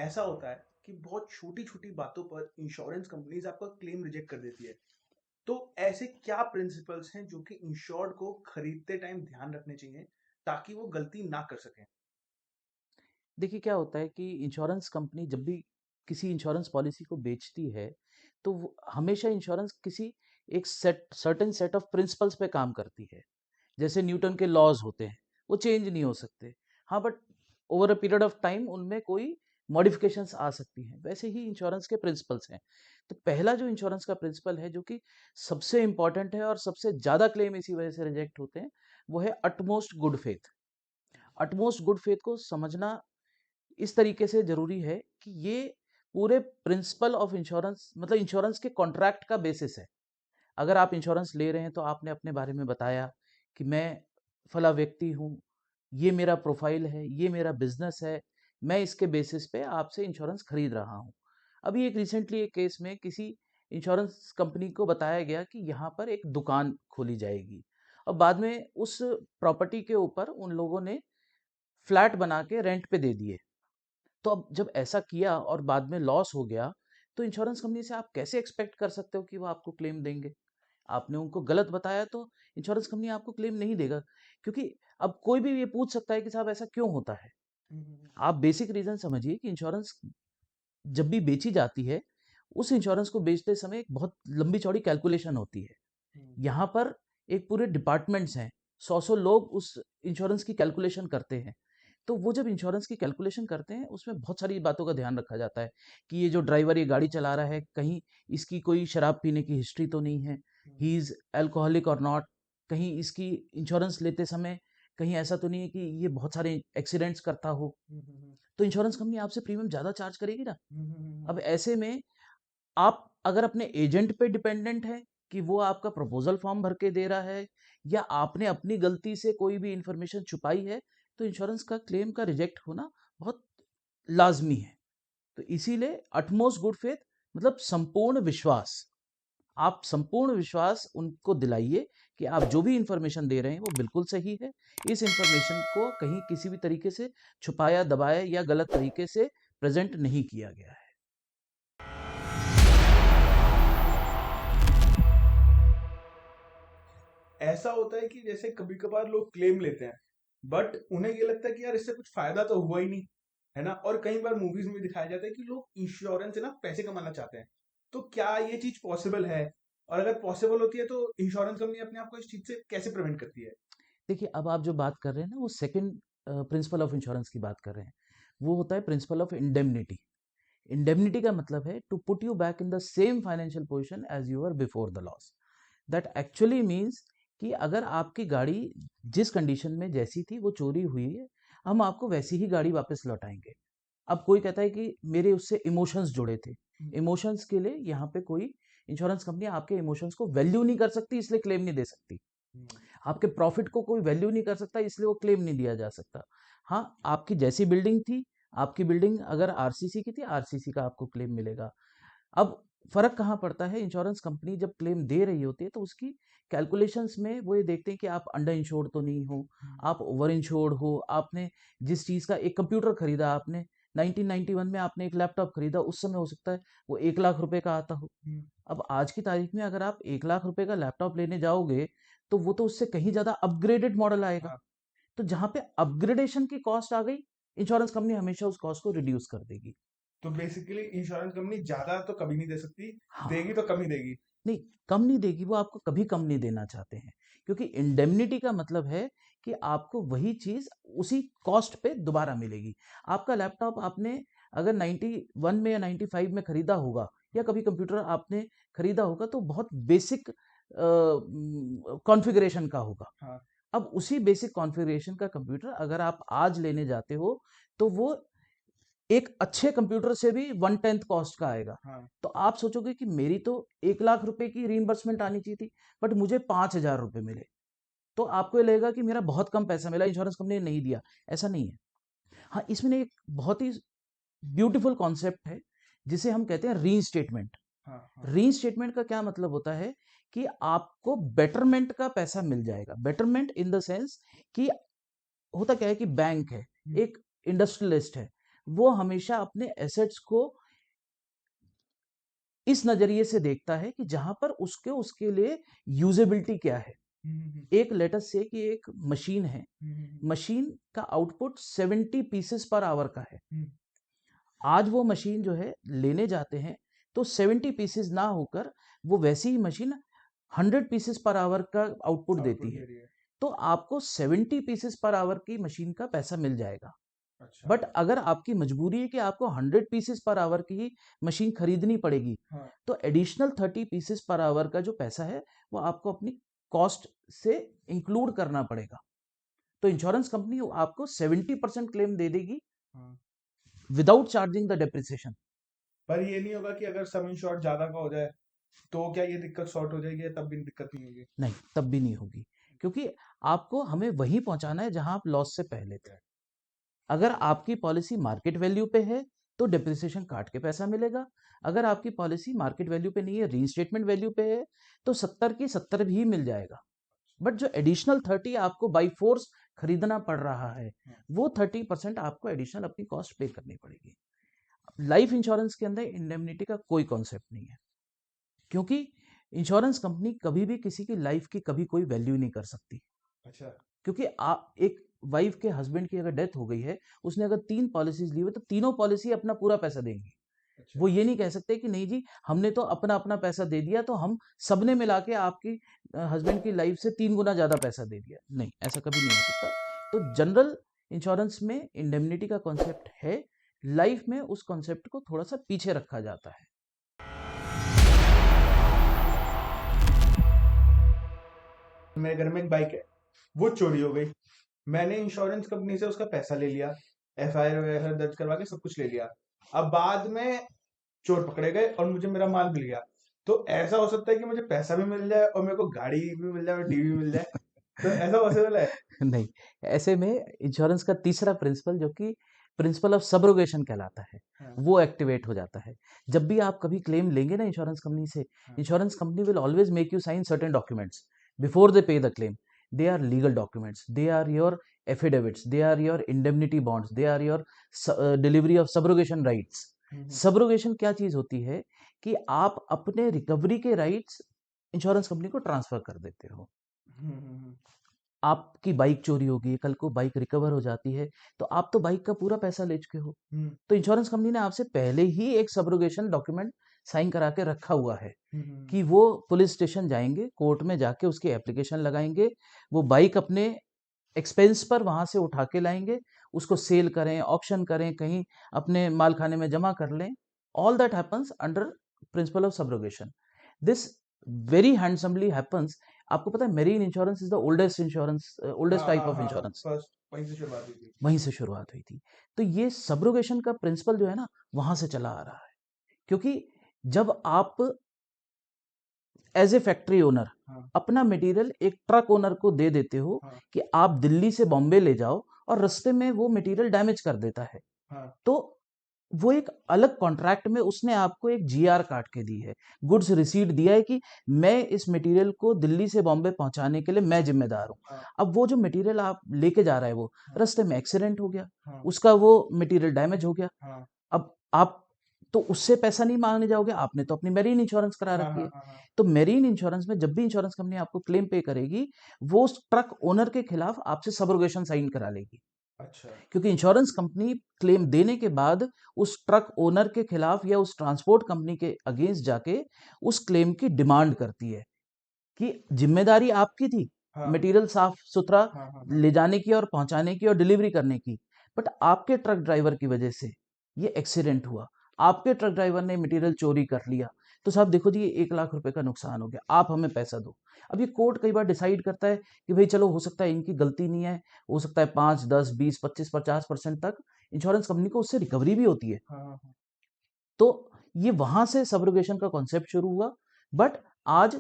ऐसा होता है कि बहुत छोटी-छोटी बातों पर इंश्योरेंस कंपनीज़ आपका क्लेम रिजेक्ट कर देती है। तो ऐसे क्या प्रिंसिपल्स हैं जो कि इंश्योर्ड को खरीदते टाइम ध्यान रखने चाहिए ताकि वो गलती ना कर सकें? देखिए क्या होता है कि इंश्योरेंस कंपनी जब भी किसी इंश्योरेंस पॉलिसी को बेचती है तो वो हमेशा इंश्योरेंस किसी एक सर्टेन सेट ऑफ प्रिंसिपल्स पे काम करती है। जैसे न्यूटन के लॉज होते हैं, वो चेंज नहीं हो सकते। हाँ, but over a period of time उनमें कोई मॉडिफिकेशंस आ सकती हैं। वैसे ही इंश्योरेंस के प्रिंसिपल्स हैं। तो पहला जो इंश्योरेंस का प्रिंसिपल है जो कि सबसे इंपॉर्टेंट है और सबसे ज़्यादा क्लेम इसी वजह से रिजेक्ट होते हैं, वो है utmost good faith. Utmost good faith को समझना इस तरीके से ज़रूरी है कि ये पूरे प्रिंसिपल ऑफ इंश्योरेंस मतलब इंश्योरेंस के कॉन्ट्रैक्ट का बेसिस है। अगर आप इंश्योरेंस ले रहे हैं तो आपने अपने बारे में बताया कि मैं फला व्यक्ति हूँ, ये मेरा प्रोफाइल है, ये मेरा बिजनेस है, मैं इसके बेसिस पे आपसे इंश्योरेंस खरीद रहा हूँ। अभी एक रिसेंटली एक केस में किसी इंश्योरेंस कंपनी को बताया गया कि यहाँ पर एक दुकान खोली जाएगी और बाद में उस प्रॉपर्टी के ऊपर उन लोगों ने फ्लैट बना के रेंट पे दे दिए। तो अब जब ऐसा किया और बाद में लॉस हो गया, तो इंश्योरेंस कंपनी से आप कैसे एक्सपेक्ट कर सकते हो कि वो आपको क्लेम देंगे? आपने उनको गलत बताया तो इंश्योरेंस कंपनी आपको क्लेम नहीं देगा क्योंकि अब कोई भी ये पूछ सकता है कि साहब ऐसा क्यों होता है? हुँ, हुँ, हुँ, आप बेसिक रीज़न समझिए कि इंश्योरेंस जब भी बेची जाती है, उस इंश्योरेंस को बेचते समय एक बहुत लंबी-चौड़ी कैलकुलेशन होती है। हुँ, यहाँ पर एक पूरे डिपार्टमेंट्स हैं, 100-100 लोग उस इंश्योरेंस की कैलकुलेशन करते हैं। तो वो जब इंश्योरेंस की कैलकुलेशन करते हैं, उसमें बहुत सारी बातों का ध्यान रखा जाता है कि ये जो ड्राइवर ये गाड़ी चला रहा है, कहीं इसकी कोई शराब पीने की हिस्ट्री तो नहीं है, हुँ, ही इज़ अल्कोहलिक और नॉट, कहीं इसकी इंश्योरेंस लेते समय कहीं ऐसा तो नहीं है कि ये बहुत सारे एक्सीडेंट्स करता हो, हुँ, हुँ, हुँ, तो इंश्योरेंस कंपनी आपसे प्रीमियम ज़्यादा चार्ज करेगी ना। हुँ, हुँ, हुँ, हुँ, अब ऐसे में आप अगर अपने एजेंट पे डिपेंडेंट हैं कि वो आपका प्रपोजल फॉर्म भर के दे रहा है या आपने अपनी गलती से कोई भी इंफॉर्मेशन छुपाई है, तो इंश्योरेंस का क्लेम का रिजेक्ट होना बहुत लाजमी है। तो इसीलिए अटमोस्ट गुड फेथ मतलब संपूर्ण विश्वास, आप संपूर्ण विश्वास उनको दिलाइए कि आप जो भी इंफॉर्मेशन दे रहे हैं वो बिल्कुल सही है। इस इंफॉर्मेशन को कहीं किसी भी तरीके से छुपाया दबाया या गलत तरीके से प्रेजेंट नहीं किया गया है। ऐसा होता है कि जैसे कभी-कभार लोग क्लेम लेते हैं, बट उन्हें ये लगता है कि यार इससे कुछ फ़ायदा तो हुआ ही नहीं, है ना? और कई बार मूवीज़ में दिखाया जाता है कि लोग इंश्योरेंस से ना पैसे कमाना चाहते हैं। तो क्या ये चीज़ पॉसिबल है? और अगर पॉसिबल होती है तो इंश्योरेंस कंपनी अपने आप को इस चीज़ से कैसे प्रिवेंट करती है? देखिए, अब आप जो बात कर रहे हैं ना वो सेकंड प्रिंसिपल ऑफ इंश्योरेंस की बात कर रहे हैं। वो होता है प्रिंसिपल ऑफ इंडेमनिटी। इंडेमनिटी का मतलब है to put you back in the same financial position as you were before the loss. That actually means कि अगर आपकी गाड़ी जिस कंडीशन में जैसी थी वो चोरी हुई है, हम आपको वैसी ही गाड़ी वापस लौटाएंगे। अब कोई कहता है कि मेरे उससे इमोशंस जुड़े थे। हुँ, इमोशंस के लिए यहाँ पे कोई इंश्योरेंस कंपनी आपके इमोशंस को वैल्यू नहीं कर सकती, इसलिए क्लेम नहीं दे सकती। हुँ, आपके प्रॉफिट को कोई वैल्यू नहीं कर सकता, इसलिए वो क्लेम नहीं दिया जा सकता। हाँ, आपकी जैसी बिल्डिंग थी, आपकी बिल्डिंग अगर आरसीसी की थी, आरसीसी का आपको क्लेम मिलेगा। अब फर्क कहाँ पड़ता है, इंश्योरेंस कंपनी जब क्लेम दे रही होती है तो उसकी कैलकुलेशंस में वो ये देखते हैं कि आप अंडर इंश्योर्ड तो नहीं हो, हुँ, आप ओवर इंश्योर्ड हो, आपने जिस चीज़ का एक कंप्यूटर खरीदा आपने 1991 में, आपने एक लैपटॉप खरीदा, उस समय हो सकता है वो 1 लाख रुपए का आता हो। हुँ, अब आज की तारीख में अगर आप 1 लाख रुपए का लैपटॉप लेने जाओगे तो वो तो उससे कहीं ज़्यादा अपग्रेडेड मॉडल आएगा। हाँ। तो जहाँ पे अपग्रेडेशन की कॉस्ट आ गई, इंश्योरेंस कंपनी हमेशा उस कॉस्ट को रिड्यूस कर देगी। तो बेसिकली इंश्योरेंस कंपनी ज़्यादा तो कभी नहीं दे सकती, हाँ, देगी तो कम ही देगी। नहीं, कम नहीं देगी, वो आपको कभी कम नहीं देना चाहते हैं क्योंकि इंडेमनिटी का मतलब है कि आपको वही चीज़ उसी कॉस्ट पे दोबारा मिलेगी। आपका लैपटॉप आपने अगर 91 में या 95 में खरीदा होगा या कभी कंप्यूटर आपने खरीदा होगा तो बहुत बेसिक कॉन्फ़िगरेशन का होगा। हाँ, अब उसी बेसिक कॉन्फ़िगरेशन का कंप्यूटर अगर आप आज लेने जाते हो, तो वो एक अच्छे कंप्यूटर से भी 1/10 कॉस्ट का आएगा। हाँ, तो आप सोचोगे कि मेरी तो 1 लाख रुपए की रीइंबर्समेंट आनी चाहिए थी, बट मुझे 5,000 रुपए मिले। तो आपको ये लगेगा कि मेरा बहुत कम पैसा मिला, इंश्योरेंस कंपनी ने नहीं दिया। ऐसा नहीं है। हाँ, इसमें ना एक बहुत ही ब्यूटीफुल कॉन्सेप्ट है, जिसे हम कहते हैं रीइंस्टेटमेंट। हाँ, हाँ। रीइंस्टेटमेंट का क्या मतलब होता है कि आपको बेटरमेंट का पैसा मिल जाएगा। बेटरमेंट इन द सेंस कि होता क्या है कि बैंक है, हुँ, एक इंडस्ट्रियलिस्ट है, वो हमेशा अपने एसेट्स को इस नजरिए से देखता है कि जहां पर उसके लिए यूजेबिलिटी क्या है। एक लेटस से कि एक मशीन है, मशीन का आउटपुट 70 पीसेस पर आवर का है। आज वो मशीन जो है लेने जाते हैं तो 70 पीसेस ना होकर वो वैसी ही मशीन 100 पीसेस पर आवर का आउटपुट देती है। तो आपको 70 पीसेस पर आवर की मशीन का पैसा मिल जाएगा। अच्छा। बट अगर आपकी मजबूरी है कि आपको 100 पीसेस पर आवर की ही मशीन खरीदनी पड़ेगी, हाँ। तो एडिशनल 30 पीसेस पर आवर का जो पैसा है वो आपको अपनी कॉस्ट से इंक्लूड करना पड़ेगा। तो इंश्योरेंस कंपनी आपको 70% क्लेम दे देगी हाँ। Without charging the depreciation. पर ये नहीं होगा कि अगर सम इंश्योर्ड ज्यादा का हो जाए तो क्या ये दिक्कत सॉर्ट हो जाएगी या तब भी दिक्कत नहीं होगी? नहीं, तब भी नहीं होगी, क्योंकि आपको हमें वहीं पहुंचाना है जहां आप लॉस से पहले थे। अगर आपकी पॉलिसी मार्केट वैल्यू पे है तो डिप्रिसिएशन काट के पैसा मिलेगा। अगर आपकी पॉलिसी मार्केट वैल्यू पे नहीं है, रीइंस्टेटमेंट वैल्यू पे है, तो 70 की 70 भी मिल जाएगा। बट जो एडिशनल 30 आपको बाई फोर्स खरीदना पड़ रहा है, वो 30% आपको एडिशनल अपनी कॉस्ट पे करनी पड़ेगी। लाइफ इंश्योरेंस के अंदर इंडेमनिटी का कोई कॉन्सेप्ट नहीं है, क्योंकि इंश्योरेंस कंपनी कभी भी किसी की लाइफ की कभी कोई वैल्यू नहीं कर सकती। अच्छा। क्योंकि आप एक वाइफ के हस्बैंड की अगर डेथ हो गई है, उसने अगर 3 पॉलिसीज ली हुई तो तीनों पॉलिसी अपना पूरा पैसा देंगी। अच्छा। वो ये नहीं कह सकते कि नहीं जी, हमने तो अपना अपना पैसा दे दिया तो हम सबने मिला के आपकी हस्बैंड की लाइफ से 3 गुना ज्यादा पैसा दे दिया। नहीं, ऐसा कभी नहीं हो सकता। तो जनरल इंश्योरेंस में इंडेमनिटी का कॉन्सेप्ट है, लाइफ में उस कॉन्सेप्ट को थोड़ा सा पीछे रखा जाता है। मेरे घर में एक बाइक है, वो चोरी हो गई। मैंने इंश्योरेंस कंपनी से उसका पैसा ले लिया, एफआईआर वगैरह दर्ज करवा के सब कुछ ले लिया। अब बाद में चोर पकड़े गए और मुझे मेरा माल मिल गया। तो ऐसा हो सकता है कि मुझे पैसा भी मिल जाए और मेरे को गाड़ी भी मिल जाए और टीवी भी मिल जाए? तो ऐसा पॉसिबल है? नहीं, ऐसे में इंश्योरेंस का तीसरा प्रिंसिपल जो कि प्रिंसिपल ऑफ सब्रोगेशन कहलाता है, हाँ। वो एक्टिवेट हो जाता है। जब भी आप कभी क्लेम लेंगे ना इंश्योरेंस कंपनी से, हाँ। Insurance company will always make you sign certain documents before they pay the claim. They are legal documents, they are your affidavits, they are your indemnity bonds, they are your delivery of subrogation rights. Subrogation क्या चीज होती है कि आप अपने recovery के rights insurance company को transfer कर देते हो। आपकी बाइक चोरी हो गई, कल को बाइक रिकवर हो जाती है, तो आप तो बाइक का पूरा पैसा ले चुके हो। तो इंश्योरेंस कंपनी ने आपसे पहले ही एक सब्रोगेशन डॉक्यूमेंट साइन करा के रखा हुआ है कि वो पुलिस स्टेशन जाएंगे, कोर्ट में जाके उसकी एप्लीकेशन लगाएंगे, वो बाइक अपने एक्सपेंस पर वहां से उठा के लाएंगे, उसको सेल करें, ऑक्शन करें, कहीं अपने माल खाने में जमा कर लें। All that happens under principle of subrogation. This very handsomely happens. आपको पता है marine insurance is the oldest insurance, oldest हाँ, टाइप हाँ, ऑफ हाँ, इंश्योरेंस। फर्स्ट वहीं से शुरुआत हुई थी। वहीं से शुरुआत हुई थी। तो ये सब्रोगेशन का प्रिंसिपल जो है ना, वहां से चला आ रहा है। क्योंकि जब आप एज ए फैक्ट्री ओनर हाँ। अपना मटेरियल एक ट्रक ओनर को दे देते हो हाँ। कि आप दिल्ली से बॉम्बे ले जाओ, और रास्ते में वो मटेरियल डैमेज कर देता है, हाँ। तो वो एक अलग कॉन्ट्रैक्ट में उसने आपको एक जीआर काट के दी है, गुड्स रिसीट दिया है कि मैं इस मटेरियल को दिल्ली से बॉम्बे पहुंचाने के लिए मैं जिम्मेदार हूँ। हाँ। अब वो जो मटेरियल आप लेके जा रहे हैं वो हाँ। रास्ते में एक्सीडेंट हो गया, हाँ। उसका वो मटेरियल डैमेज हो गया। हाँ। अब आप तो उससे पैसा नहीं मांगने जाओगे, आपने तो अपनी मेरीन इंश्योरेंस करा हाँ। रखी है। हाँ। हाँ। तो मेरीन इंश्योरेंस में जब भी इंश्योरेंस कंपनी आपको क्लेम पे करेगी, वो उस ट्रक ओनर के खिलाफ आपसे सब्रोगेशन साइन करा लेगी। अच्छा। क्योंकि इंश्योरेंस कंपनी क्लेम देने के बाद उस ट्रक ओनर के खिलाफ या उस ट्रांसपोर्ट कंपनी के अगेंस्ट जाके उस क्लेम की डिमांड करती है कि जिम्मेदारी आपकी थी हाँ। मटेरियल साफ सुथरा हाँ। हाँ। हाँ। ले जाने की और पहुंचाने की और डिलीवरी करने की, बट आपके ट्रक ड्राइवर की वजह से ये एक्सीडेंट हुआ, आपके ट्रक ड्राइवर ने मटेरियल चोरी कर लिया, तो साहब देखो जी, ये 1 लाख रुपए का नुकसान हो गया, आप हमें पैसा दो। अब ये कोर्ट कई बार डिसाइड करता है कि भाई चलो, हो सकता है इनकी गलती नहीं है, हो सकता है 5, 10, 20, 25, 50% तक इंश्योरेंस कंपनी को उससे रिकवरी भी होती है। हाँ। हाँ। तो ये वहां से सब्रोगेशन का कॉन्सेप्ट शुरू हुआ। बट आज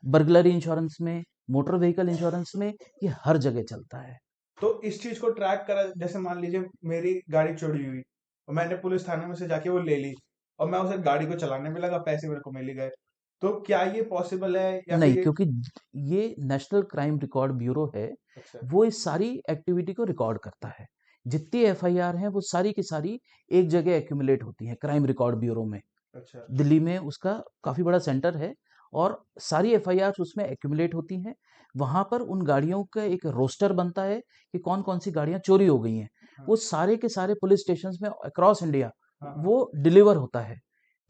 बर्गलरी इंश्योरेंस में, मोटर व्हीकल इंश्योरेंस में, ये हर जगह चलता है। तो इस चीज को ट्रैक करा, जैसे मान लीजिए मेरी गाड़ी चोरी हुई और मैंने पुलिस थाने में से जाके वो ले ली और मैं उसे गाड़ी को चलाने में लगा, पैसे मेरे को मिल ही गए, तो क्या ये पॉसिबल है या नहीं, फिर ये? क्योंकि ये नेशनल क्राइम रिकॉर्ड ब्यूरो है, अच्छा। वो इस सारी एक्टिविटी को रिकॉर्ड करता है। जितनी एफआईआर हैं वो सारी की सारी एक जगह एक्यूमुलेट होती हैं क्राइम रिकॉर्ड ब्यूरो में। अच्छा। दिल्ली में उसका काफ़ी बड़ा सेंटर है और सारी एफआईआर उसमें एक्यूमुलेट होती हैं। वहाँ पर उन गाड़ियों का एक रोस्टर बनता है कि कौन कौन सी गाड़ियाँ चोरी हो गई हैं। हाँ वो सारे के सारे पुलिस स्टेशन में अक्रॉस इंडिया हाँ हाँ वो डिलीवर होता है।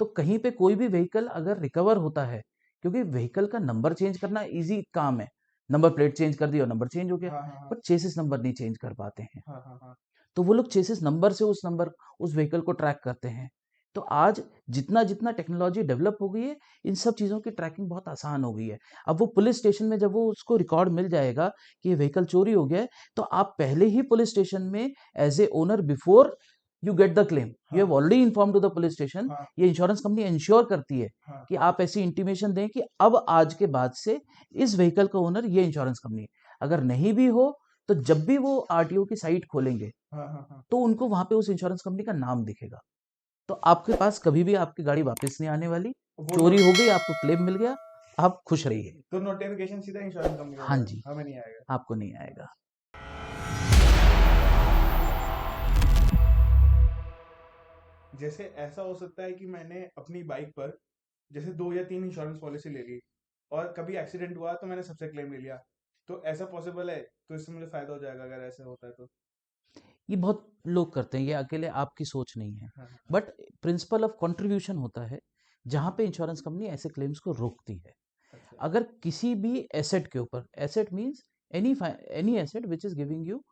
तो कहीं पे कोई भी व्हीकल अगर रिकवर होता है, क्योंकि व्हीकल का नंबर चेंज करना इजी काम है, नंबर प्लेट चेंज कर दी और नंबर चेंज हो गया, हाँ हाँ पर चेसिस नंबर नहीं चेंज कर पाते हैं। हाँ हाँ हाँ तो वो लोग चेसिस नंबर से उस व्हीकल को ट्रैक करते हैं। तो आज जितना जितना टेक्नोलॉजी डेवलप हो गई है, इन सब चीज़ों की ट्रैकिंग बहुत आसान हो गई है। अब वो पुलिस स्टेशन में जब वो उसको रिकॉर्ड मिल जाएगा कि ये व्हीकल चोरी हो गया है, तो आप पहले ही पुलिस स्टेशन में as a owner before you get the claim you have हाँ already inform to the police station. हाँ ये इंश्योरेंस कंपनी इंश्योर करती है हाँ कि आप ऐसी इंटीमेशन दें कि अब आज के बाद से इस व्हीकल का ओनर ये इंश्योरेंस कंपनी है। अगर नहीं भी हो तो जब भी वो आरटीओ की साइट खोलेंगे हाँ हाँ हाँ। तो उनको वहां पे उस इंश्योरेंस कंपनी का नाम दिखेगा। तो आपके पास कभी भी आपकी गाड़ी वापस नहीं आने वाली। वो चोरी नोट हो गई, आपको क्लेम मिल गया, आप खुश रहिए। तो नोटिफिकेशन सीधा इंश्योरेंस कंपनी को हाँ जाएगा, जी, हमें नहीं आएगा। आपको नहीं आएगा। जैसे ऐसा हो सकता है कि मैंने अपनी बाइक पर जैसे 2 या 3 इंश्योरेंस पॉलिसी ले ली और कभी एक्सीडेंट हुआ तो मैंने सबसे क्लेम ले लिया। तो ऐसा पॉसिबल है? तो इससे मुझे फ़ायदा हो जाएगा अगर ऐसा होता है तो? ये बहुत लोग करते हैं, ये अकेले आपकी सोच नहीं है। हाँ, हाँ, हाँ। बट प्रिंसिपल ऑफ कंट्रीब्यूशन होता है जहां पे इंश्योरेंस कंपनी ऐसे क्लेम्स को रोकती है। अच्छा। अगर किसी भी एसेट के ऊपर, asset means any any asset which is giving you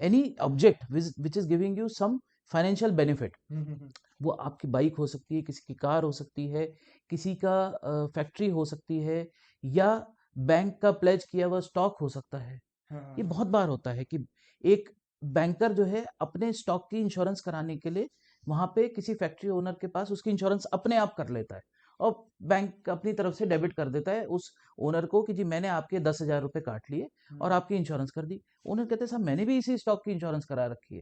any object which is giving you some financial benefit, hmm. वो आपकी बाइक हो सकती है, किसी की कार हो सकती है, किसी का फैक्ट्री हो सकती है, या बैंक का प्लेज किया हुआ स्टॉक हो सकता है। हाँ, हाँ, ये हाँ। बहुत बार होता है कि एक बैंकर जो है अपने स्टॉक की इंश्योरेंस कराने के लिए वहां पे किसी फैक्ट्री ओनर के पास उसकी इंश्योरेंस अपने आप कर लेता है और बैंक अपनी तरफ से डेबिट कर देता है उस ओनर को कि जी मैंने आपके 10,000 रुपये काट लिए और हुँ। आपकी इंश्योरेंस कर दी। ओनर कहते हैं साहब मैंने भी इसी स्टॉक की इंश्योरेंस करा रखी है।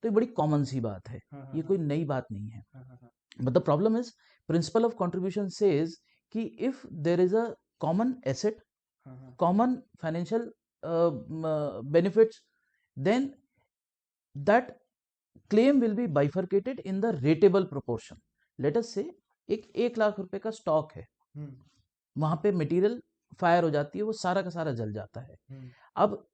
तो ये बड़ी कॉमन सी बात है, हाँ, हाँ, ये हाँ। कोई नई बात नहीं है। हाँ, हाँ, हाँ। But the problem is, principle of contribution says कि if there is a common asset, हाँ, हाँ। common financial benefits, then that claim will be bifurcated in the rateable proportion. Let us say एक 1 लाख रुपए का स्टॉक है, हुँ, वहां पे material fire हो जाती है, वो सारा का सारा जल जाता है। हुँ। अब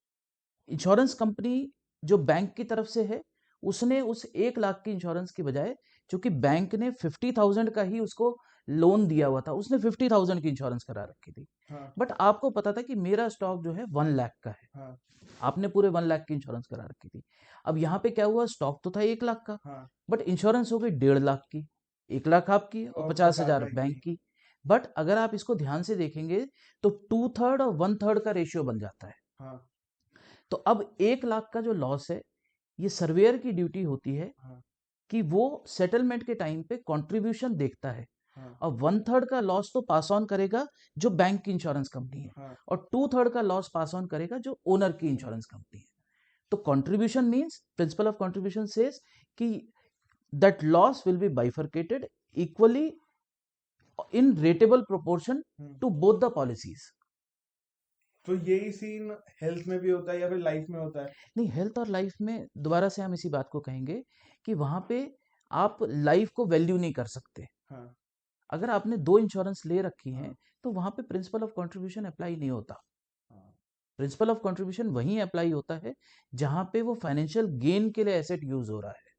इंश्योरेंस कंपनी जो बैंक की तरफ से है, उसने उस 1 लाख की इंश्योरेंस की बजाय, चूंकि बैंक ने 50,000 का ही उसको लोन दिया हुआ था, उसने 50,000 की इंश्योरेंस करा रखी थी। हाँ, बट आपको पता था कि मेरा स्टॉक जो है 1 लाख का है, हाँ, आपने पूरे 1 लाख की इंश्योरेंस करा रखी थी। अब यहाँ पे क्या हुआ, स्टॉक तो था 1 लाख का, हाँ। बट इंश्योरेंस हो गई 1.5 लाख की। 1 लाख आपकी और और 50,000 50 बैंक की। की। बट अगर आप इसको ध्यान से देखेंगे तो 2/3 और 1/3 का रेशियो बन जाता है। हाँ, तो अब 1 लाख का जो लॉस है, ये सर्वेयर की ड्यूटी होती है हाँ, कि वो सेटलमेंट के टाइम पे कंट्रीब्यूशन देखता है हाँ, और 1/3 का लॉस तो पास ऑन करेगा जो बैंक की इंश्योरेंस कंपनी है, हाँ। और 2/3 का लॉस पास ऑन करेगा जो ओनर की इंश्योरेंस कंपनी है। तो contribution means, principle of contribution says कि that loss will be bifurcated equally in rateable proportion hmm. To both the policies. तो यही सीन हेल्थ में भी होता है या फिर लाइफ में होता है? नहीं, हेल्थ और लाइफ में दोबारा से हम इसी बात को कहेंगे कि वहां पे आप लाइफ को वैल्यू नहीं कर सकते। हाँ, अगर आपने 2 इंश्योरेंस ले रखी हैं, हाँ, तो वहाँ पे प्रिंसिपल ऑफ कंट्रीब्यूशन अप्लाई नहीं होता। हाँ। प्रिंसिपल ऑफ कंट्रीब्यूशन वहीं अप्लाई होता है जहाँ पे वो फाइनेंशियल गेन के लिए एसेट यूज़ हो रहा है।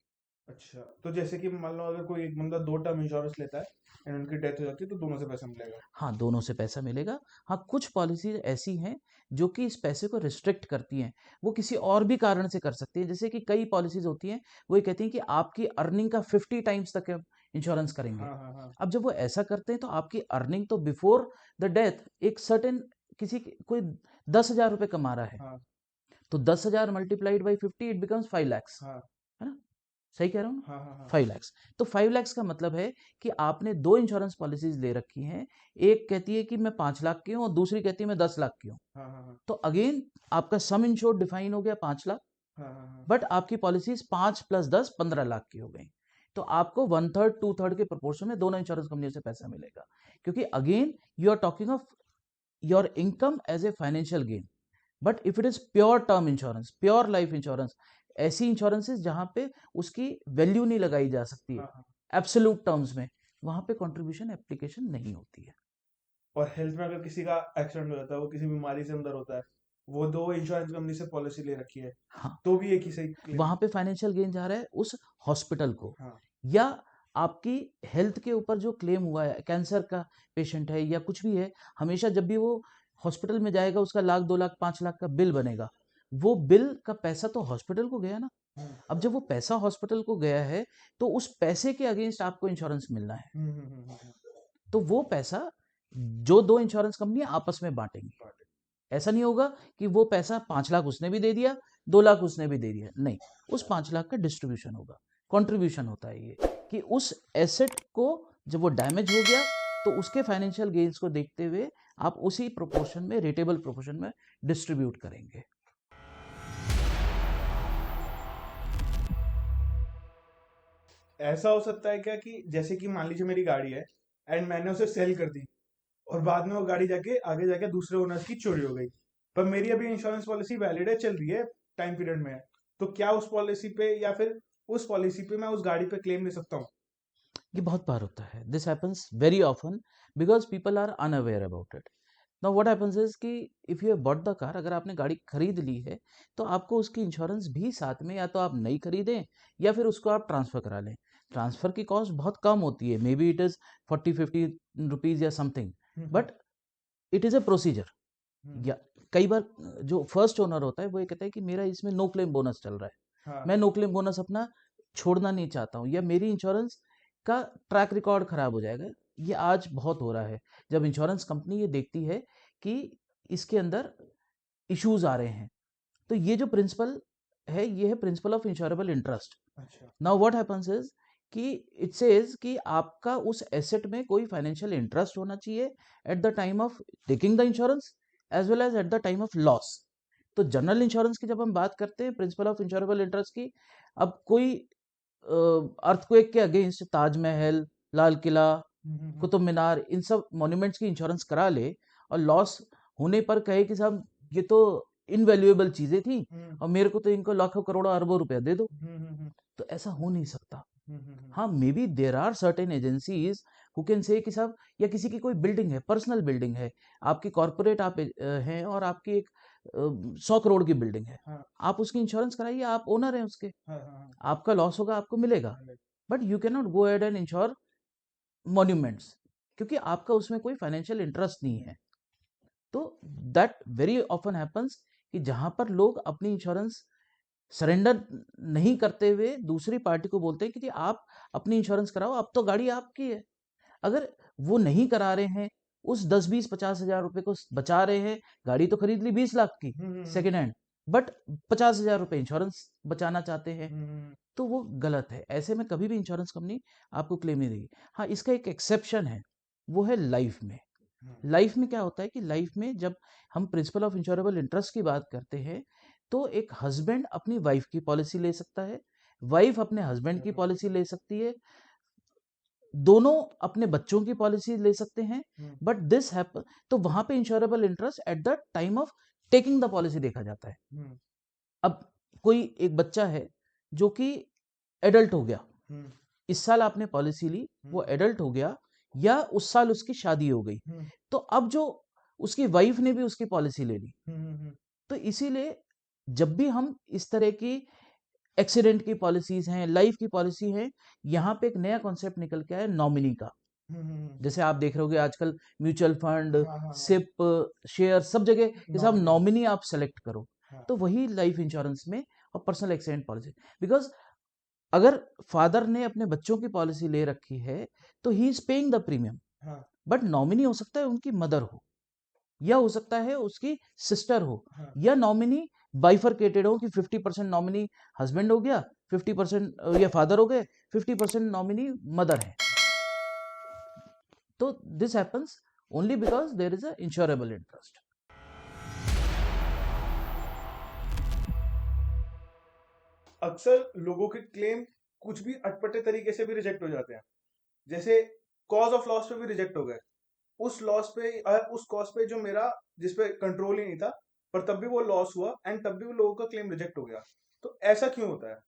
अच्छा, तो जैसे कि मान लो अगर कोई एक बंदा 2 टर्म इंश्योरेंस लेता है एंड उनकी डेथ हो जाती है तो दोनों से पैसा मिलेगा? हाँ, दोनों से पैसा मिलेगा। हाँ, कुछ पॉलिसीज़ ऐसी हैं जो कि इस पैसे को रिस्ट्रिक्ट करती हैं। वो किसी और भी कारण से कर सकती हैं। जैसे कि कई पॉलिसीज़ होती हैं, वो ये कहती हैं कि आपकी अर्निंग का 50 टाइम्स तक इंश्योरेंस करेंगे। हाँ, हाँ, हाँ। अब जब वो ऐसा करते हैं तो आपकी अर्निंग तो बिफोर द डेथ एक सर्टेन कोई 10,000 रुपए कमा रहा है, हाँ, तो 10,000 multiplied by 50 it becomes 5 lakhs, हाँ, है ना? सही कह रहा हूँ ना? हाँ, हाँ, हाँ, 5 लैक्स। तो 5 लैक्स का मतलब है कि आपने 2 इंश्योरेंस पॉलिसीज़ ले रखी हैं। एक कहती है कि मैं 5 लाख की हूँ और दूसरी कहती है मैं 10 लाख की हूँ। हाँ, हाँ, हाँ, तो अगेन आपका सम इंश्योर्ड डिफाइन हो गया 5 लाख, हाँ, हाँ, हाँ, बट आपकी पॉलिसीज़ 5 + 10 15 लाख की हो गई। तो आपको 1/3 2/3 के प्रोपोर्शन में दोनों इंश्योरेंस कंपनियों से पैसा मिलेगा। क्योंकि again you are talking of your income as a financial gain. But if it is pure term insurance, pure life insurance, ऐसी इंश्योरेंसेस जहां पे उसकी वैल्यू नहीं लगाई जा सकती है हाँ हाँ। एब्सोल्यूट टर्म्स में, वहां पे कंट्रीब्यूशन एप्लीकेशन नहीं होती है। और हेल्थ में अगर किसी का एक्सीडेंट हो जाता है, वो किसी बीमारी से अंदर होता है, वो दो इंश्योरेंस कंपनी से पॉलिसी ले रखी है, हाँ, तो भी एक ही सही क्लेम। वहां पे फाइनेंशियल गेन जा रहा है उस हॉस्पिटल को, हाँ। या आपकी हेल्थ के ऊपर जो क्लेम हुआ है, कैंसर का पेशेंट है या कुछ भी है, हमेशा जब भी वो हॉस्पिटल में जाएगा उसका 1 लाख 2 लाख 5 लाख का बिल बनेगा, वो बिल का पैसा तो हॉस्पिटल को गया ना। हम्म अब जब वो पैसा हॉस्पिटल को गया है तो उस पैसे के अगेंस्ट आपको इंश्योरेंस मिलना है, हम्म हम्म हम्म, हम्म, तो वो पैसा जो दो इंश्योरेंस कंपनी आपस में बांटेंगी। got it। ऐसा नहीं होगा कि वो पैसा 5 लाख उसने भी दे दिया, 2 लाख उसने भी दे दिया, नहीं, उस 5 लाख का डिस्ट्रीब्यूशन होगा, कंट्रीब्यूशन होता है ये, कि उस एसेट को जब वो डैमेज हो गया तो उसके फाइनेंशियल गेन्स को देखते हुए आप उसी प्रोपोर्शन में, रेटेबल प्रोपोर्शन में डिस्ट्रीब्यूट करेंगे। ऐसा हो सकता है क्या कि जैसे कि मान लीजिए मेरी गाड़ी है एंड मैंने उसे सेल कर दी, और बाद में वो गाड़ी जाके आगे जाके दूसरे ओनर्स की चोरी हो गई, पर मेरी अभी इंश्योरेंस पॉलिसी वैलिड है, चल रही है, टाइम पीरियड में है, तो क्या उस पॉलिसी पे या फिर उस पॉलिसी पे मैं उस गाड़ी पे क्लेम ले सकता हूँ? ये बहुत बार होता है, this happens very often because people are unaware about it. Now what happens is कि if you have bought the car, अगर आपने गाड़ी खरीद ली है तो आपको उसकी इंश्योरेंस भी साथ में, या तो आप नई खरीदें या फिर उसको आप ट्रांसफर करा लें। ट्रांसफर की कॉस्ट बहुत कम होती है, may be it is 40-50 rupees या something, hmm but it is a procedure. Hmm, या कई बार जो फर्स्ट ओनर होता है वो ये कहता है कि मेरा इसमें नो क्लेम बोनस चल रहा है, हाँ मैं नो क्लेम बोनस अपना छोड़ना नहीं चाहता हूँ, या मेरी इंश्योरेंस का ट्रैक रिकॉर्ड खराब हो जाएगा। ये आज बहुत हो रहा है, जब इंश्योरेंस कंपनी ये देखती है कि इसके अंदर इश्यूज आ रहे हैं, तो ये जो प्रिंसिपल है ये है प्रिंसिपल ऑफ इंश्योरेबल इंटरेस्ट। अच्छा। नाउ व्हाट हैपेंस इज कि इट सेज कि आपका उस एसेट में कोई फाइनेंशियल इंटरेस्ट होना चाहिए at the time of taking the insurance as well as at the time of loss. तो जनरल इंश्योरेंस की जब हम बात करते हैं प्रिंसिपल ऑफ इंश्योरेबल इंटरेस्ट की, अब कोई अर्थक्वेक के अगेंस्ट ताजमहल, लाल किला, हम्म, कुतुब मीनार, इन सब मॉन्यूमेंट्स की इंश्योरेंस करा ले और लॉस होने पर कहे कि साहब ये तो इनवैल्यूएबल चीजें थी हम्म और मेरे को तो इनको लाखों करोड़ों अरबों रुपया दे दो, हम्म तो ऐसा हो नहीं सकता। हम्म हाँ, may be there are certain agencies who can say कि साहब, या किसी की कोई बिल्डिंग है, पर्सनल बिल्डिंग है, आपकी कॉर्पोरेट आप हैं और आपकी एक 100 करोड़ की बिल्डिंग है, हाँ आप उसकी इंश्योरेंस कराइए, आप ओनर हैं उसके, हाँ हाँ आपका लॉस होगा आपको मिलेगा, हाँ, but you can not go ahead and ensure monuments, क्योंकि आपका उसमें कोई फाइनेंशियल इंटरेस्ट नहीं है। तो दैट वेरी ऑफन हैपन्स कि जहां पर लोग अपनी इंश्योरेंस सरेंडर नहीं करते हुए दूसरी पार्टी को बोलते हैं कि जी आप अपनी इंश्योरेंस कराओ, अब तो गाड़ी आपकी है। अगर वो नहीं करा रहे हैं, उस 10-20-50 हजार रुपए को बचा रहे हैं, गाड़ी तो खरीद ली 20 लाख की हम्म सेकेंड हैंड, बट 50 हजार रुपए इंश्योरेंस बचाना चाहते हैं, हम्म तो वो गलत है। ऐसे में कभी भी इंश्योरेंस कंपनी आपको क्लेम नहीं देगी। हाँ, इसका एक एक्सेप्शन है, वो है लाइफ में। हम्म लाइफ में क्या होता है कि लाइफ में जब हम प्रिंसिपल ऑफ इंश्योरेबल इंटरेस्ट की बात करते हैं, तो एक हस्बैंड अपनी वाइफ की पॉलिसी ले सकता है, वाइफ अपने हस्बैंड की पॉलिसी ले सकती है, दोनों अपने बच्चों की पॉलिसी ले सकते हैं, हम्म बट दिस हैपन, तो वहां पे insurable interest eight the time of taking the policy देखा जाता है। हम्म अब कोई एक बच्चा है जो कि एडल्ट हो गया, हम्म इस साल आपने पॉलिसी ली, वो हम्म एडल्ट हो गया, या उस साल उसकी शादी हो गई, हम्म तो अब जो उसकी वाइफ ने भी उसकी पॉलिसी ले ली। हम्म तो इसीलिए जब भी हम इस तरह की एक्सीडेंट की पॉलिसीज हैं, लाइफ की पॉलिसी हैं, यहाँ पे एक नया कॉन्सेप्ट निकल के आया नॉमिनी का। हम्म, जैसे आप देख रहे होगे आजकल म्यूचुअल फंड, हाँ हाँ हाँ, सिप, शेयर, सब जगह ये सब नॉमिनी, नॉमिनी आप सेलेक्ट करो। हाँ तो वही लाइफ इंश्योरेंस में और पर्सनल एक्सीडेंट पॉलिसी, बिकॉज अगर फादर ने अपने बच्चों की पॉलिसी ले रखी है तो he is paying the premium, हाँ बट नॉमिनी हो सकता है उनकी मदर हो, या हो सकता है उसकी सिस्टर हो, हाँ, या नॉमिनी बाइफरकेटेड हो कि 50% नॉमिनी हस्बैंड हो गया, 50% या फादर हो गए, 50% नॉमिनी मदर है। तो this happens only because there is a insurable interest. अक्सर लोगों के क्लेम कुछ भी अटपटे तरीके से भी रिजेक्ट हो जाते हैं, जैसे कॉज ऑफ लॉस पे भी रिजेक्ट हो गए, उस लॉस पे उस कॉज पे जो मेरा जिस पे कंट्रोल ही नहीं था, पर तब भी वो लॉस हुआ एंड तब भी वो लोगों का क्लेम रिजेक्ट हो गया। तो ऐसा क्यों होता है?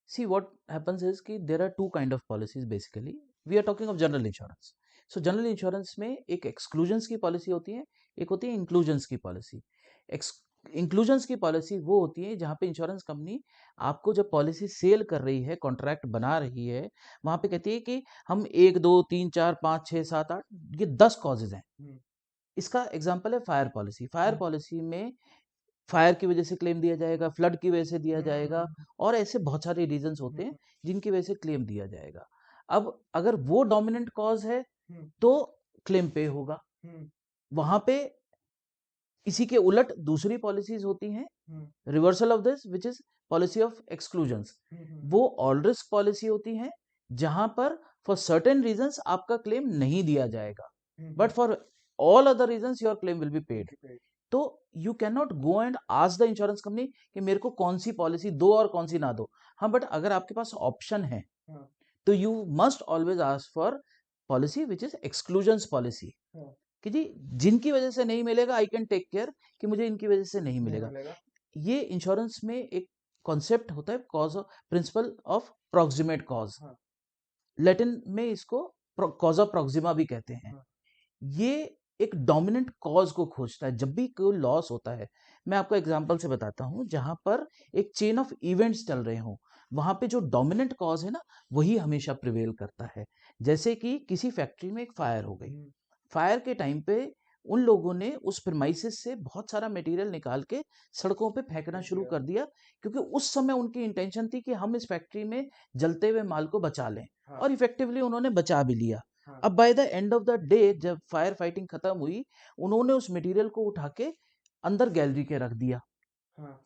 See, what happens is कि there are two kind of policies basically. We are talking of general insurance. So general insurance में एक exclusions की पॉलिसी होती है, एक होती है inclusions की पॉलिसी। इंक्लूजन्स की पॉलिसी वो होती है जहाँ पे इंश्योरेंस कंपनी आपको जब पॉलिसी सेल कर रही है, कॉन्ट्रैक्ट बना रही है, वहाँ पे कहती है कि हम 1 2 3 4 5 6 7 8 ये 10 कॉजेज हैं। हम्म, इसका एग्जांपल है फायर पॉलिसी। फायर हम्म, पॉलिसी में फायर की वजह से क्लेम दिया जाएगा, फ्लड की वजह से दिया हम्म, जाएगा, और ऐसे बहुत सारे रीजंस होते हैं जिनकी वजह से क्लेम दिया जाएगा। अब अगर वो डोमिनेंट कॉज है हम्म, तो क्लेम पे होगा। हम्म, वहां पे इसी के उलट दूसरी पॉलिसीज होती हैं, hmm, reversal of this which is policy of exclusions. Hmm, वो ऑल रिस्क पॉलिसी होती है जहां पर फॉर सर्टेन रीजंस आपका क्लेम नहीं दिया जाएगा, but for all other reasons your claim will be paid. तो you can not go and ask the insurance company कि मेरे को कौन सी पॉलिसी दो और कौन सी ना दो। हाँ, बट अगर आपके पास ऑप्शन है हाँ, तो you must always ask for policy which is exclusions policy, हाँ, कि जी जिनकी वजह से नहीं मिलेगा आई कैन टेक केयर कि मुझे इनकी वजह से नहीं नहीं मिलेगा। मिलेगा। ये इंश्योरेंस में एक कॉन्सेप्ट होता है, cause of principle of proximate cause. हाँ, लैटिन में इसको कॉज ऑफ प्रॉक्सिमा भी कहते हैं। हाँ, ये एक डोमिनेंट कॉज को खोजता है जब भी कोई लॉस होता है। मैं आपको एग्जांपल से बताता हूं, जहां पर एक चेन ऑफ इवेंट्स चल रहे हों, वहां पे जो डोमिनेंट कॉज है ना, वही हमेशा प्रिवेल करता है। जैसे कि किसी फैक्ट्री में एक फायर हो गई। फायर के टाइम पे उन लोगों ने उस प्रेमाइसिस से बहुत सारा मटेरियल निकाल के सड़कों पे फेंकना फेंक शुरू दिया। कर दिया, क्योंकि उस समय उनकी इंटेंशन थी कि हम इस फैक्ट्री में जलते हुए माल को बचा लें, हाँ, और इफेक्टिवली उन्होंने बचा भी लिया। हाँ, अब by the end of the day जब फायर फाइटिंग खत्म हुई, उन्होंने उस मटेरियल को उठा के अंदर गैलरी के रख दिया। हाँ,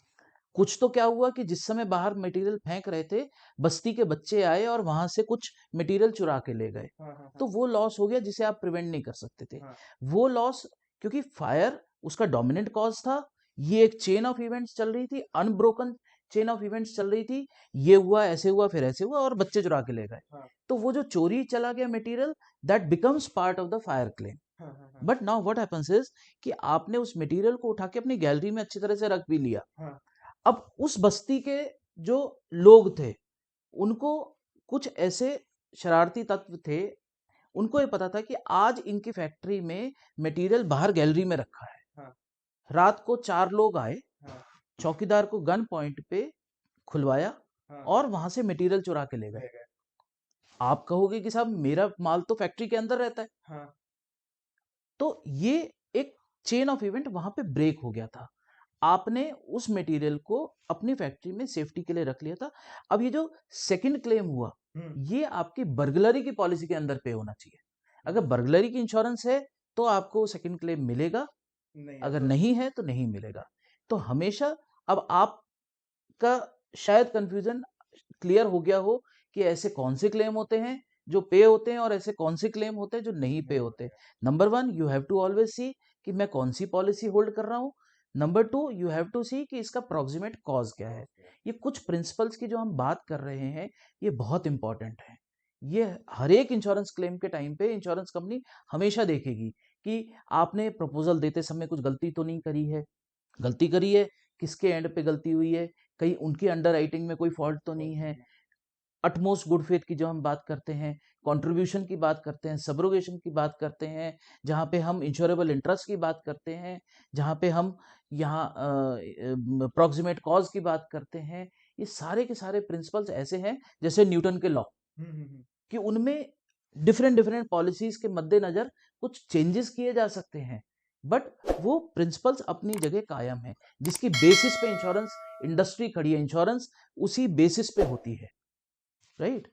कुछ तो क्या हुआ कि जिस समय बाहर मटेरियल फेंक रहे थे, बस्ती के बच्चे आए और वहां से कुछ मटेरियल चुरा के ले गए। हाँ, हाँ, तो वो लॉस हो गया जिसे आप प्रिवेंट नहीं कर सकते थे। हाँ, वो लॉस, क्योंकि फायर उसका डोमिनेंट कॉज था, ये एक चेन ऑफ इवेंट्स चल रही थी, अनब्रोकन चेन ऑफ इवेंट्स चल रही थी। ये हुआ, ऐसे हुआ, फिर ऐसे हुआ, और बच्चे चुरा के ले गए। हाँ, तो वो जो चोरी चला गया material, that becomes part of the fire claim. हाँ, हाँ, but now what happens is कि आपने उस मटेरियल को उठा के अपनी गैलरी में अच्छी तरह से रख भी लिया। हाँ, अब उस बस्ती के जो लोग थे, उनको कुछ ऐसे शरारती तत्व थे, उनको ये पता था कि आज इनकी फैक्ट्री में मटेरियल बाहर गैलरी में रखा है। हाँ, रात को 4 लोग आए, हाँ, चौकीदार को गन पॉइंट पे खुलवाया, हाँ, और वहां से मटेरियल चुरा के ले गए। ले गए। आप कहोगे कि साहब मेरा माल तो फैक्ट्री के अंदर रहता है। हाँ, तो ये एक चेन ऑफ इवेंट वहां पे ब्रेक हो गया था। आपने उस मटेरियल को अपनी फैक्ट्री में सेफ्टी के लिए रख लिया था। अब ये जो सेकंड क्लेम हुआ, ये आपकी बर्गलरी की पॉलिसी के अंदर पे होना चाहिए। अगर बर्गलरी की इंश्योरेंस है तो आपको सेकंड क्लेम मिलेगा, नहीं अगर आता। नहीं है तो नहीं मिलेगा। तो हमेशा, अब आपका शायद कंफ्यूजन क्लियर हो गया हो कि ऐसे कौन से क्लेम होते हैं जो पे होते हैं और ऐसे कौन से क्लेम होते हैं जो नहीं पे नहीं होते। होते। Number one, you have to always see कि मैं कौन सी पॉलिसी होल्ड कर रहा हूँ। Number two, you have to see कि इसका प्रोक्सीमेट कॉज क्या है। ये कुछ प्रिंसिपल्स की जो हम बात कर रहे हैं, ये बहुत इंपॉर्टेंट है। ये हर एक इंश्योरेंस क्लेम के टाइम पे इंश्योरेंस कंपनी हमेशा देखेगी कि आपने प्रपोजल देते समय कुछ गलती तो नहीं करी है। गलती करी है, किसके एंड पे गलती हुई है, कहीं उनकी अंडर राइटिंग में कोई फॉल्ट तो नहीं है। अटमोस्ट गुड फेथ की जो हम बात करते हैं, कंट्रीब्यूशन की बात करते हैं, सब्रोगेशन की बात करते हैं, जहाँ पे हम इंश्योरेबल इंटरेस्ट की बात करते हैं, जहाँ पे हम यहाँ प्रॉक्सिमेट कॉज की बात करते हैं। ये सारे के सारे प्रिंसिपल्स ऐसे हैं जैसे न्यूटन के लॉ, कि उनमें डिफरेंट डिफरेंट पॉलिसीज के मद्देनजर कुछ चेंजेस किए जा सकते हैं, बट वो प्रिंसिपल्स अपनी जगह कायम है। जिसकी बेसिस पे इंश्योरेंस इंडस्ट्री खड़ी है, इंश्योरेंस उसी बेसिस पे होती है, राइट?